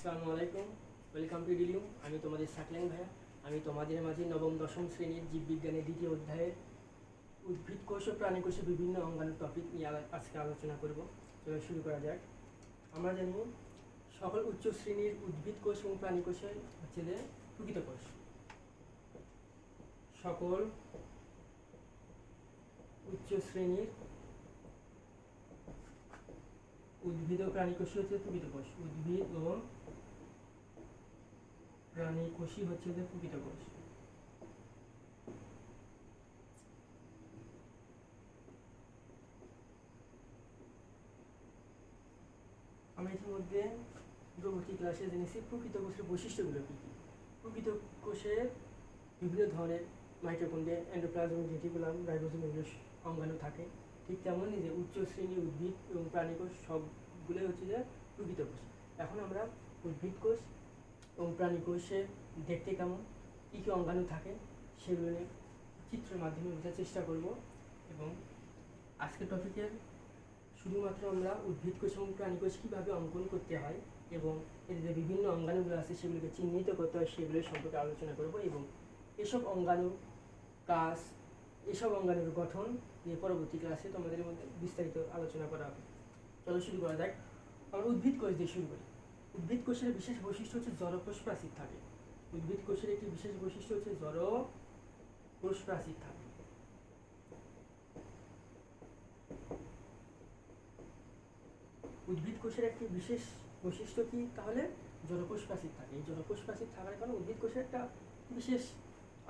আসসালামু আলাইকুম, welcome to ডিলিউম। আমি তোমাদের সাকলেন ভাইয়া। আমি তোমাদের মাঝে নবম দশম শ্রেণীর জীববিজ্ঞানের দ্বিতীয় অধ্যায়ের উদ্ভিদ কোষ ও প্রাণী কোষের বিভিন্ন অঙ্গাণু টপিক নিয়ে আজকে আলোচনা করব। চলো শুরু করা যাক। আমরা জানি সকল উচ্চ শ্রেণীর উদ্ভিদ কোষ এবং প্রাণী কোষে হচ্ছে যে প্রকৃত কোষ। সকল উচ্চ শ্রেণীর উদ্ভিদ ও প্রাণী কোষই হচ্ছে প্রকৃত কোষ। উদ্ভিদ ও প্রাণী কোষই হচ্ছে যে প্রকৃত কোষ। আমরা ইতিমধ্যে পূর্ববর্তী ক্লাসে জেনেছি প্রকৃত কোষের বৈশিষ্ট্যগুলো কী কী। প্রকৃত কোষের বিভিন্ন ধরনের মাইটোকন্ড্রিয়া, এন্ডোপ্লাজম, রেটিকুলাম, রাইবোজোম এগুলো অঙ্গাণু থাকে। ঠিক তেমনই যে উচ্চ শ্রেণীর উদ্ভিদ এবং প্রাণী কোষ সবগুলোই হচ্ছে যে প্রকৃত কোষ। এখন আমরা উদ্ভিদ কোষ এবং প্রাণী কোষে দেখতে কেমন, কী কী অঙ্গাণু থাকে সেগুলো নিয়ে চিত্রের মাধ্যমে বোঝার চেষ্টা করব। এবং আজকের টপিকের শুধুমাত্র আমরা উদ্ভিদ কোষ এবং প্রাণী কোষ কীভাবে অঙ্কন করতে হয় এবং এর যে বিভিন্ন অঙ্গাণুগুলো আছে সেগুলোকে চিহ্নিত করতে হয় সেগুলো সম্পর্কে আলোচনা করব। এবং এসব অঙ্গাণু কাজ, এসব অঙ্গাণুর গঠন নিয়ে পরবর্তী ক্লাসে তোমাদের মধ্যে বিস্তারিত আলোচনা করা হবে। চলো শুরু করা যাক। আমরা উদ্ভিদ কোষ দিয়ে শুরু করি। উদ্ভিদ কোষের বিশেষ বৈশিষ্ট্য হচ্ছে জড়কোষ প্রাচীর থাকে। উদ্ভিদ কোষের একটি বিশেষ বৈশিষ্ট্য হচ্ছে জড়কোষ প্রাচীর থাকে। উদ্ভিদ কোষের একটি বিশেষ বৈশিষ্ট্য কি তাহলে? জড়কোষ প্রাচীর থাকে। এই জড়কোষ প্রাচীর থাকার কারণে উদ্ভিদ কোষের একটা বিশেষ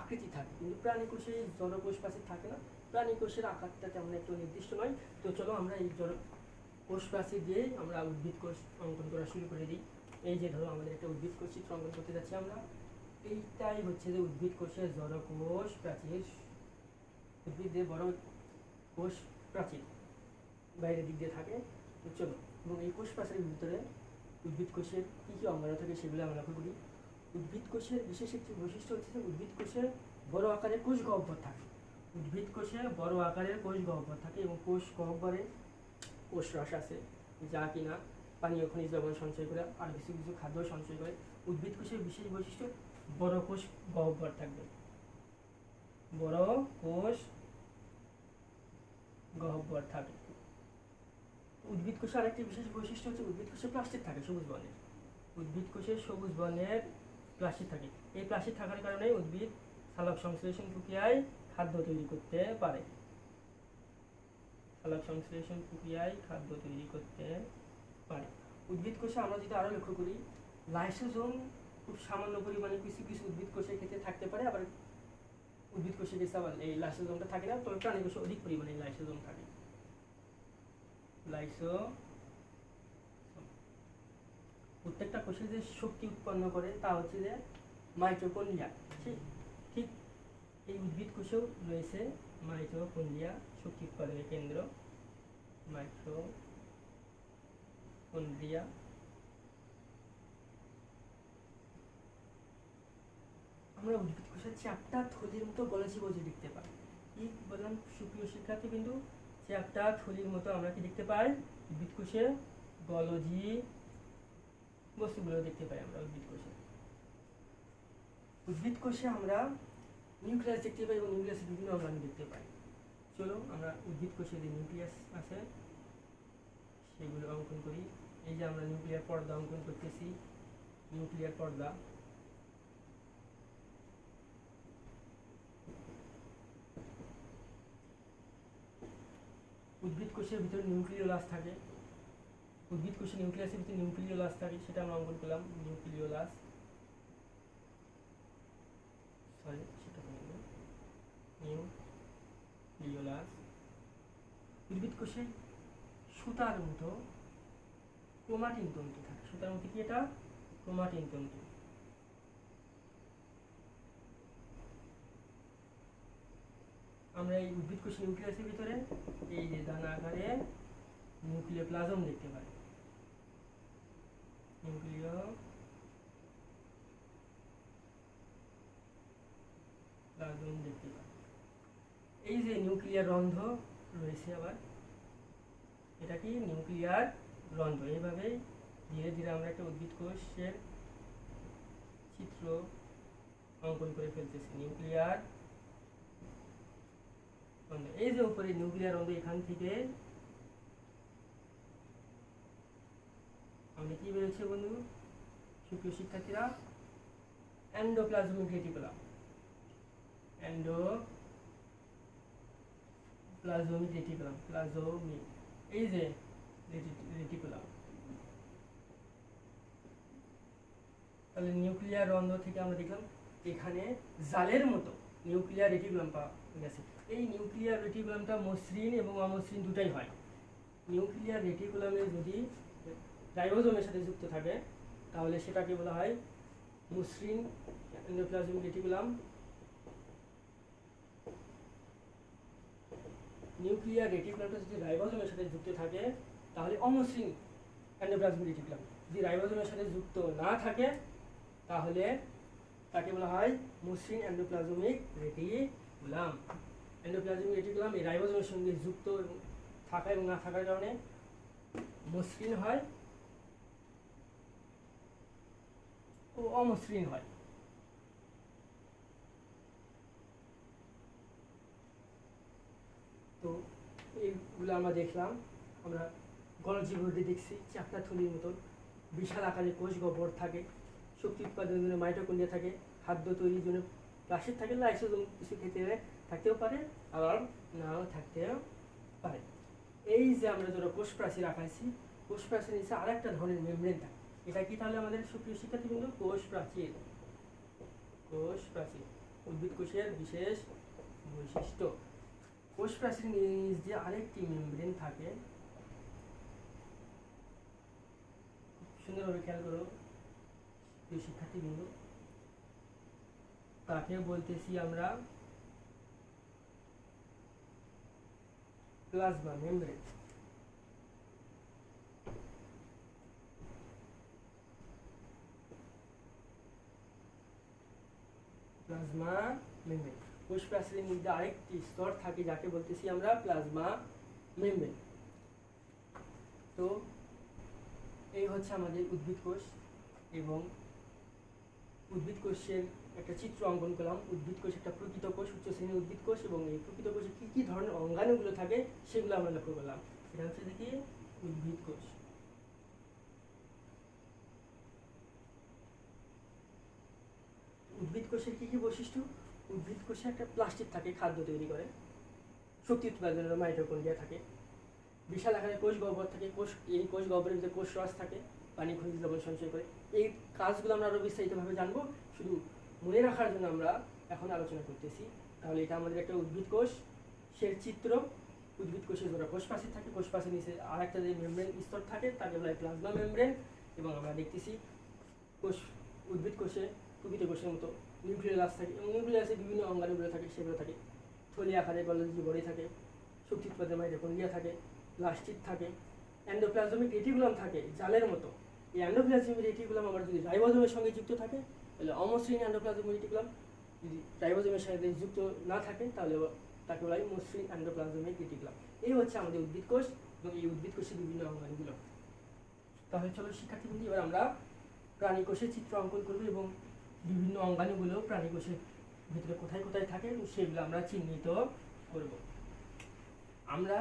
আকৃতি থাকে, কিন্তু প্রাণী কোষে জড়কোষ প্রাচীর থাকে না। প্রাণী কোষের আকারটা তেমন একটু নির্দিষ্ট নয়। তো চলো আমরা এই জড়কোষ প্রাচীর দিয়েই আমরা উদ্ভিদ কোষ অঙ্কন করা শুরু করে দিই। এই যে ধরো আমাদের একটা উদ্ভিদ কোষ চিত্র অঙ্কন করতে যাচ্ছি আমরা। এইটাই হচ্ছে যে উদ্ভিদ কোষের জড়কোষ প্রাচীর। উদ্ভিদের বড় কোষ প্রাচীর বাইরের দিক দিয়ে থাকে। চলো, এবং এই কোষ প্রাচীরের ভিতরে উদ্ভিদ কোষের কী কী অঙ্গাণু থাকে সেগুলো আমরা লক্ষ্য করি। উদ্ভিদ কোষের বিশেষ একটি বৈশিষ্ট্য হচ্ছে যে উদ্ভিদ কোষে বড় আকারের কোষ গহ্বর থাকে। উদ্ভিদ কোষে বড় আকারের কোষ গহ্বর থাকে এবং কোষ গহ্বরে কোষ রস আছে, যা কিনা পানীয় খনিজ লবণ সঞ্চয় করে আর কিছু কিছু খাদ্য সঞ্চয় করে। উদ্ভিদ কোষের বিশেষ বৈশিষ্ট্য বড় কোষ গহ্বর থাকবে। বড় কোষ গহ্বর থাকে। উদ্ভিদ কোষের আরেকটি বিশেষ বৈশিষ্ট্য হচ্ছে উদ্ভিদ কোষে প্লাস্টিক থাকে সবুজ বর্ণের। উদ্ভিদ কোষে সবুজ বর্ণের প্লাস্টিক থাকে। এই প্লাস্টিক থাকার কারণে উদ্ভিদ সালোক সংশ্লেষণ প্রক্রিয়ায় খাদ্য তৈরি করতে পারে। সালোক সংশ্লেষণ প্রক্রিয়ায় খাদ্য তৈরি করতে পারে। উদ্ভিদ কোষে আমরা যদি আরও লক্ষ্য করি, লাইসোজোম খুব সামান্য পরিমাণে কিছু কিছু উদ্ভিদ কোষের ক্ষেত্রে থাকতে পারে, আবার উদ্ভিদ কোষে বেশি আবার এই লাইসোজোমটা থাকে না। তবে প্রাণী কোষে অধিক পরিমাণে লাইসোজোম থাকে। প্রত্যেকটা কোষে যে শক্তি উৎপন্ন করে তা হচ্ছে যে মাইটোকন্ড্রিয়া। ঠিক এই উদ্ভিদ কোষেও রয়েছে মাইটোকন্ড্রিয়া, শক্তি উৎপাদনের কেন্দ্র। মাইটোকন্ড্রিয়া আমরা উদ্ভিদ কোষের চ্যাপ্টা থলির মতো গলজীব দেখতে পাই। কি বললাম সুপ্রিয় শিক্ষার্থী বিন্দু? চ্যাপ্টা থলির মতো আমরা কি দেখতে পাই? উদ্ভিদ কোষে গলজি বস্তুগুলো দেখতে পাই আমরা উদ্ভিদ কোষে। উদ্ভিদ কোষে আমরা নিউক্লিয়াস দেখতে পাই এবং নিউক্লিয়াসের বিভিন্ন অঙ্গাণু দেখতে পাই। চলো আমরা উদ্ভিদ কোষে যে নিউক্লিয়াস আছে সেগুলো অঙ্কন করি। এই যে আমরা নিউক্লিয়ার পর্দা অঙ্কন করতেছি। নিউক্লিয়ার পর্দা, উদ্ভিদ কোষের ভিতরে নিউক্লিওলাস থাকে। উদ্ভিদ কোষে নিউক্লিয়াসের ভিতরে নিউক্লিওলাস থাকে, সেটা আমরা অঙ্কন করলাম। Nucleolus, nucleolus. উদ্ভিদ কোষে সুতার মতো ক্রোমাটিন তন্তু থাকে। সুতার মতো কি এটা? ক্রোমাটিন তন্তু। আমরা এই উদ্ভিদ কোষে নিউক্লিয়াসের ভিতরে এই যে দানা আকারে নিউক্লিওপ্লাজম দেখতে পাই। নিউক্লিওপ্লাজম দেখতে পাই। এই যে নিউক্লিয়ার রন্ধ্র রয়েছে, আবার এটা কি নিউক্লিয়ার রন্ধ্র। এইভাবেই ধীরে ধীরে আমরা একটা উদ্ভিদ কোষের চিত্র অঙ্কন করে ফেলতেছি। নিউক্লিয়ার অন্ধ, এই যে উপরে নিউক্লিয়ার অন্ধ, এখান থেকে আমাদের কি বেরোচ্ছে বন্ধু সুপ্রিয় শিক্ষার্থীরা? Endoplasmic reticulum. এন্ডোপ্লাজমিক রেটিকুলাম, প্লাজমিক, এই যে রেটিকুলাম। তাহলে নিউক্লিয়ার রন্ধ্র থেকে আমরা দেখলাম এখানে জালের মতো নিউক্লিয়ার রেটিকুলাম পাওয়া গেছে। এই নিউক্লিয়ার রেটিকুলামটা মসৃণ এবং অমসৃণ দুটাই হয়। নিউক্লিয়ার রেটিকুলামে যদি রাইবোজোমের সাথে যুক্ত থাকে তাহলে সেটাকে বলা হয় মসৃণ এন্ডোপ্লাজমিক রেটিকুলাম। নিউক্লিয়ার রেটিকুলামটা যদি রাইবোজোমের সাথে যুক্ত থাকে তাহলে অমসৃণ এন্ডোপ্লাজমিক রেটিকুলাম। যদি রাইবোজোমের সাথে যুক্ত না থাকে তাহলে তাকে বলা হয় মসৃণ এন্ডোপ্লাজমিক রেটিকুলাম। এন্ডোপ্লাজমিক রেটিকুলাম এই রাইবোজোমের সঙ্গে যুক্ত থাকা এবং না থাকার কারণে মসৃণ হয় ও অমসৃণ হয়। তো এইগুলো আমরা দেখলাম। আমরা গলজিভুর্ডে দেখছি চাপটা থলির মতন বিশাল আকারে কোষ গহ্বর থাকে, শক্তি উৎপাদনের জন্য মাইটোকন্ড্রিয়া থাকে, খাদ্য তৈরির জন্য প্লাস্টিড থাকে, লাইসোজোম কিছু ক্ষেত্রে থাকতেও পারে আবার নাও থাকতেও পারে। এই যে আমরা যারা কোষ প্রাচীর আঁকাইছি, কোষ প্রাচীর নিচে আরেকটা ধরনের মেমব্রেন থাকে। এটা কি তাহলে আমাদের সুপ্রিয় শিক্ষার্থীবৃন্দ? কোষ প্রাচীর। কোষ প্রাচীর উদ্ভিদ কোষের বিশেষ বৈশিষ্ট্য। কোষ প্রাচীর নিচ দিয়ে আরেকটি মেমব্রেন থাকে, সুন্দরভাবে খেয়াল করো প্রিয় শিক্ষার্থীবৃন্দ, তাকে বলতেছি আমরা প্লাজমা মেমব্রেন। প্লাজমা মেমব্রেন কোষ প্রাচীরের মধ্যে আরেকটি স্তর থাকে যাকে বলতেছি আমরা প্লাজমা মেমব্রেন। তো এই হচ্ছে আমাদের উদ্ভিদ কোষ এবং উদ্ভিদ কোষের একটা চিত্র অঙ্কন করলাম। উদ্ভিদ কোষ একটা প্রকৃত কোষ, উচ্চ শ্রেণীর উদ্ভিদ কোষ, এবং এই প্রকৃত কোষে কি কি ধরনের অঙ্গাণুগুলো থাকে সেগুলো আমরা লক্ষ্য করলাম। এটা হচ্ছে দেখি উদ্ভিদ কোষ। উদ্ভিদ কোষের কি কি বৈশিষ্ট্য? উদ্ভিদ কোষে একটা প্লাস্টিড থাকে, খাদ্য তৈরি করে, শক্তি উৎপাদনের মাইটোকন্ড্রিয়া থাকে, বিশাল আকারে কোষ গহ্বর থাকে, এই কোষ গহ্বরের ভিতরে কোষ রস থাকে, পানি খনিজ লবণ সঞ্চয় করে। এই কাজগুলো আমরা আরও বিস্তারিতভাবে জানবো, শুধু মনে রাখার জন্য আমরা এখন আলোচনা করতেছি। তাহলে এটা আমাদের একটা উদ্ভিদ কোষ সের চিত্র। উদ্ভিদ কোষে ধরা কোষ প্রাচীর থাকে, কোষ প্রাচীর নিচে আর একটা যে মেমব্রেন স্তর থাকে তাকে বলা হয় প্লাজমা মেমব্রেন। এবং আমরা দেখতেছি কোষ উদ্ভিদ কোষে প্রকৃত কোষের মতো নিউক্লিয়াস থাকে, এবং নিউক্লিয়াসে বিভিন্ন অঙ্গাণুগুলো থাকে, সেগুলো থাকে থলি আকারে গলজি বডি থাকে, শক্তি উৎপাদনের মাইটোকন্ড্রিয়া থাকে, প্লাস্টিড থাকে, এন্ডোপ্লাজমিক রেটিকুলাম থাকে জালের মতো। এই এন্ডোপ্লাজমিক রেটিকুলাম আমার যদি রাইবোজোমের সঙ্গে যুক্ত থাকে তাহলে অমসৃণ এন্ডোপ্লাজমিক রেটিকুলাম। যদি রাইবোজোমের সাথে যুক্ত না থাকে তাহলে তাকে বলা হয় মসৃণ এন্ডোপ্লাজমিক রেটিকুলাম। এই হচ্ছে আমাদের উদ্ভিদ কোষ এবং এই উদ্ভিদ কোষের বিভিন্ন অঙ্গাণুগুলো। তাহলে চলো শিক্ষার্থীবৃন্দ, এবার আমরা প্রাণী কোষের চিত্র অঙ্কন করব এবং বিভিন্ন অঙ্গাণুগুলো প্রাণী কোষের ভিতরে কোথায় কোথায় থাকে সেগুলো আমরা চিহ্নিত করব। আমরা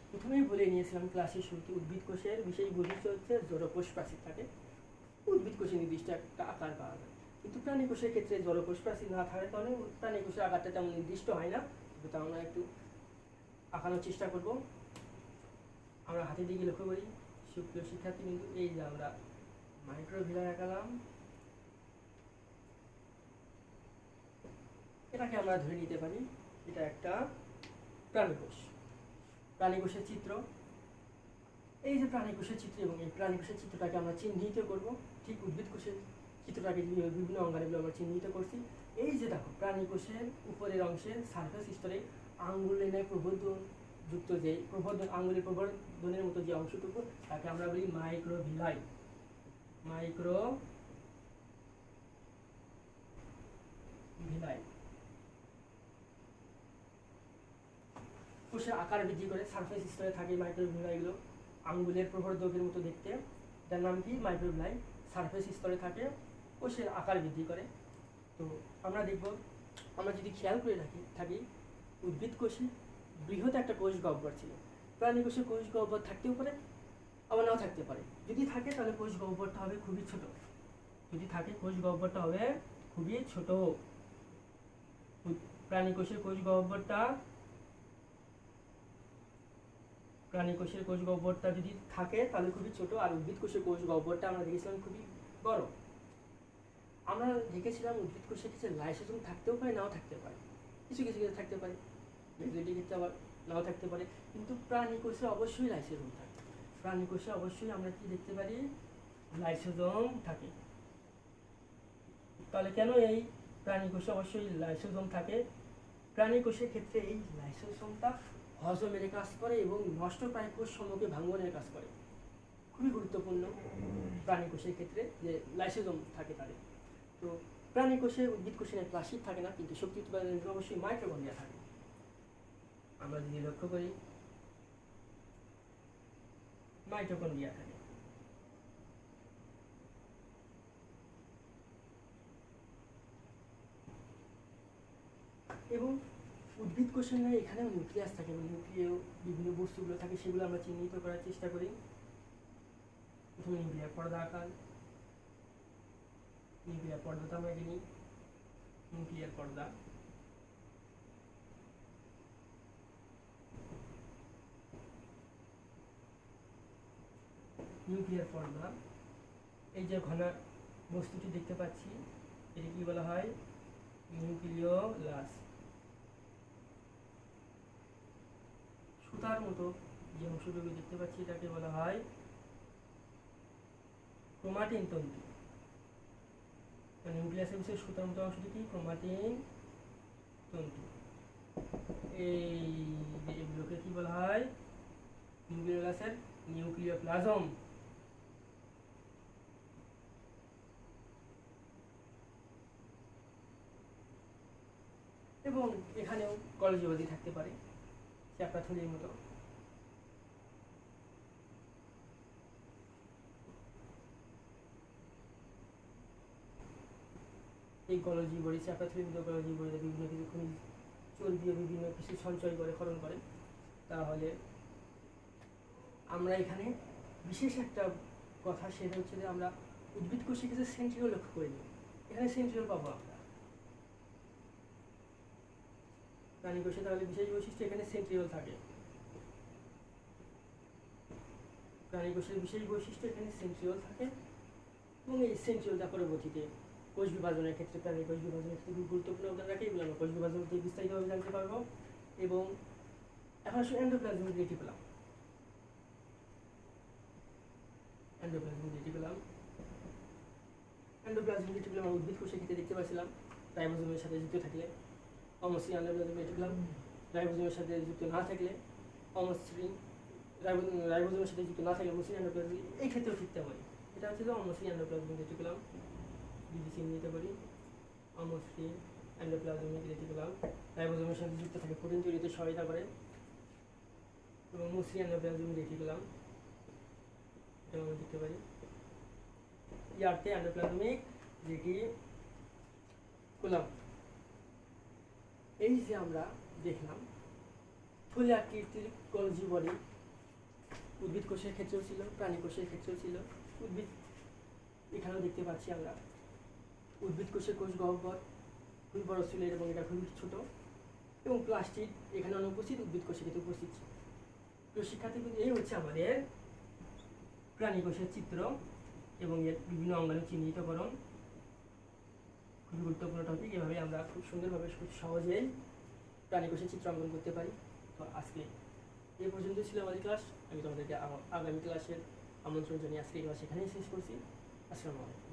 প্রথমেই বলে নিয়েছিলাম ক্লাসের শুরুতে উদ্ভিদ কোষের বিশেষ বৈশিষ্ট্য হচ্ছে জড়কোষ প্রাচীর থাকে। উদ্ভিদ কোষে নির্দিষ্ট একটা আকার পাওয়া যায়, কিন্তু প্রাণী কোষের ক্ষেত্রে জড়কোষ প্রাচীর না থাকার কারণে প্রাণী কোষের আকারটা তেমন নির্দিষ্ট হয় না। তবে তা আমরা একটু আঁকানোর চেষ্টা করব। আমরা হাতের দিকে লক্ষ্য করি সুপ্রিয় শিক্ষার্থী, কিন্তু এই যে আমরা মাইক্রোভিলার আঁকালাম, এটাকে আমরা ধরে নিতে পারি এটা একটা প্রাণী কোষ। প্রাণী কোষের চিত্র, এই যে প্রাণী কোষের চিত্র, এবং এই প্রাণী কোষের চিত্রটাকে আমরা চিহ্নিত করব। ঠিক উদ্ভিদ কোষের চিত্রটাকে বিভিন্ন অঙ্গাণুগুলো আমরা চিহ্নিত করছি। এই যে দেখো প্রাণী কোষের উপরের অংশের সারফেস স্তরে আঙ্গুলের প্রবর্ধন যুক্ত যে প্রবর্ধন, আঙ্গুলের প্রবর্ধনের মতো যে অংশটুকু তাকে আমরা বলি মাইক্রোভিলাই। মাইক্রোভিলাই কোষের আকার বৃদ্ধি করে সারফেস স্তরে থাকে মাইক্রোভিলাইগুলো, আঙ্গুলের প্রবর্ধকের মতো দেখতে। যার নাম কি মাইক্রোভিলাই, সারফেস স্তরে থাকে, কোষের আকার বৃদ্ধি করে। তো আমরা দেখব, আমরা যদি খেয়াল করে থাকি উদ্ভিদ কোষে বৃহৎ একটা কোষ গহ্বর ছিল। প্রাণী কোষে কোষ গহ্বর থাকতেও পারে, আবার নাও থাকতে পারে। যদি থাকে তাহলে কোষ গহ্বরটা হবে খুবই ছোট, যদি থাকে কোষ গহ্বরটা হবে খুবই ছোট। প্রাণী কোষের কোষ গহ্বরটা যদি থাকে তাহলে খুবই ছোট, আর উদ্ভিদ কোষের কোষ গহ্বরটা আমরা দেখেছিলাম খুবই বড়। আমরা দেখেছিলাম উদ্ভিদ কোষের ক্ষেত্রে লাইসোজোম থাকতেও পারে, নাও থাকতে পারে, কিছু কিছু ক্ষেত্রে থাকতে পারে, মেজরিটি ক্ষেত্রে আবার নাও থাকতে পারে। কিন্তু প্রাণী কোষে অবশ্যই লাইসোজোম থাকে। প্রাণী কোষে অবশ্যই আমরা কি দেখতে পারি, লাইসোজোম থাকে। তাহলে কেন এই প্রাণী কোষে অবশ্যই লাইসোজোম থাকে? প্রাণী কোষের ক্ষেত্রে এই লাইসোজোমটা হজমের কাজ করে এবং নষ্টপ্রায় কোষ সমূহকে ভাঙনের কাজ করে। খুবই গুরুত্বপূর্ণ প্রাণী কোষের ক্ষেত্রে যে লাইসোজোম থাকে তাদের। তো প্রাণী কোষে, উদ্ভিদ কোষে প্লাস্টিক থাকে না, কিন্তু শক্তি উৎপাদনের জন্য অবশ্যই মাইটোকন্ড্রিয়া থাকে। আমরা যদি লক্ষ্য করি, মাইটোকন্ড্রিয়া থাকে। এবং উদ্ভিদ কোষের নয় এখানেও নিউক্লিয়াস থাকে, এবং নিউক্লিয় বিভিন্ন বস্তুগুলো থাকে, সেগুলো আমরা চিহ্নিত করার চেষ্টা করি। প্রথমে নিউক্লিয়ার পর্দা আকার, নিউক্লিয়ার পর্দাটা আমরা জানি, নিউক্লিয়ার পর্দা। নিউক্লিয়ার পর্দা, এই যে ঘন বস্তুটি দেখতে পাচ্ছি, এটি কি বলা হয়, নিউক্লিওলাস। সুতার মতো যে অংশটুকু দেখতে পাচ্ছি এটাকে বলা হয় ক্রোমাটিন তন্তু। নিউক্লিয়াসের বিষয়ে সুতার মতো অংশটি কি, ক্রোমাটিন তন্তু। এই এগুলোকে কি বলা হয়, নিউক্লিওলাসের নিউক্লিওপ্লাজম। এবং এখানেও গলজি বডি থাকতে পারে, চ্যাপ্টা থলির মতো। এই গলজি বডি, চ্যাপ্টা থলির মতো গলজি বডিতে বিভিন্ন কিছু খনিজ চর্বি, বিভিন্ন কিছু সঞ্চয় করে, ক্ষরণ করে। তাহলে আমরা এখানে বিশেষ একটা কথা, সেটা হচ্ছে যে আমরা উদ্ভিদ কোষে কিছু সেন্ট্রিওল লক্ষ্য করি। এখানে সেন্ট্রিওল পাবো আমরা। প্রাণী কোষে তাহলে বিশেষ বৈশিষ্ট্য, এখানে সেন্ট্রিওল থাকে। প্রাণী কোষের বিশেষ বৈশিষ্ট্য, এখানে সেন্ট্রিওল থাকে। এবং এই সেন্ট্রিওলটা পরবর্তীতে কোষ বিভাজনের ক্ষেত্রে, প্রাণী কোষ বিভাজনের ক্ষেত্রে খুব গুরুত্বপূর্ণ অবদান রাখে। এগুলো আমরা কোষ বিভাজন থেকে বিস্তারিতভাবে জানতে পারবো। এবং এখন আসলে এন্ডোপ্লাজমিক রেটিকুলাম। এন্ডোপ্লাজমিক রেটিকুলাম আমরা উদ্ভিদ কোষের ক্ষেত্রে দেখতে পাচ্ছিলাম রাইবোজোমের সাথে যুক্ত থাকলে অমসৃণ এন্ডোপ্লাজমিক রেটিকুলাম, রাইবোজোমের সাথে যুক্ত না থাকলে অমসৃণ, রাইবোজোমের সাথে যুক্ত না থাকলে মসৃণ এন্ডোপ্লাজমিক। এই ক্ষেত্রেও ঠিক তেমনই, এটা হচ্ছে অমসৃণ এন্ডোপ্লাজমিক রেটিকুলাম। যদি চিহ্নিত করি, অমসৃণ এন্ডোপ্লাজমিক রেটিকুলাম রাইবোজোমের সাথে যুক্ত থাকে, প্রোটিন তৈরিতে সহায়তা করে। এবং মসৃণ এন্ডোপ্লাজমিক রেটিকুলাম এটা আমরা দেখতে পারি। ইয়ার্থে এন্ডোপ্লাজমিক রেটিকুলাম। এই যে আমরা দেখলাম থলি আকৃতির গলজি বডি, উদ্ভিদ কোষের ক্ষেত্রেও ছিল, প্রাণী কোষের ক্ষেত্রেও ছিল। উদ্ভিদ এখানেও দেখতে পাচ্ছি আমরা উদ্ভিদ কোষের কোষ গহ্বর খুবই বড় ছিল, এবং এটা খুবই ছোট। এবং প্লাস্টিক এখানে অনুপস্থিত, উদ্ভিদ কোষের ক্ষেত্রে উপস্থিত ছিল। তো শিক্ষার্থী, এই হচ্ছে আমাদের প্রাণী কোষের চিত্র এবং এর বিভিন্ন অঙ্গাণু চিহ্নিতকরণ। খুবই গুরুত্বপূর্ণ টপিক। এভাবে আমরা খুব সুন্দরভাবে, খুব সহজেই প্রাণী কোষের চিত্র অঙ্কন করতে পারি। তো আজকে এই পর্যন্ত ছিল আমাদের ক্লাস। আমি তোমাদেরকে আগামী ক্লাসের আমন্ত্রণ জানিয়ে আজকে এই ক্লাস এখানেই শেষ করছি। আসসালামু আলাইকুম।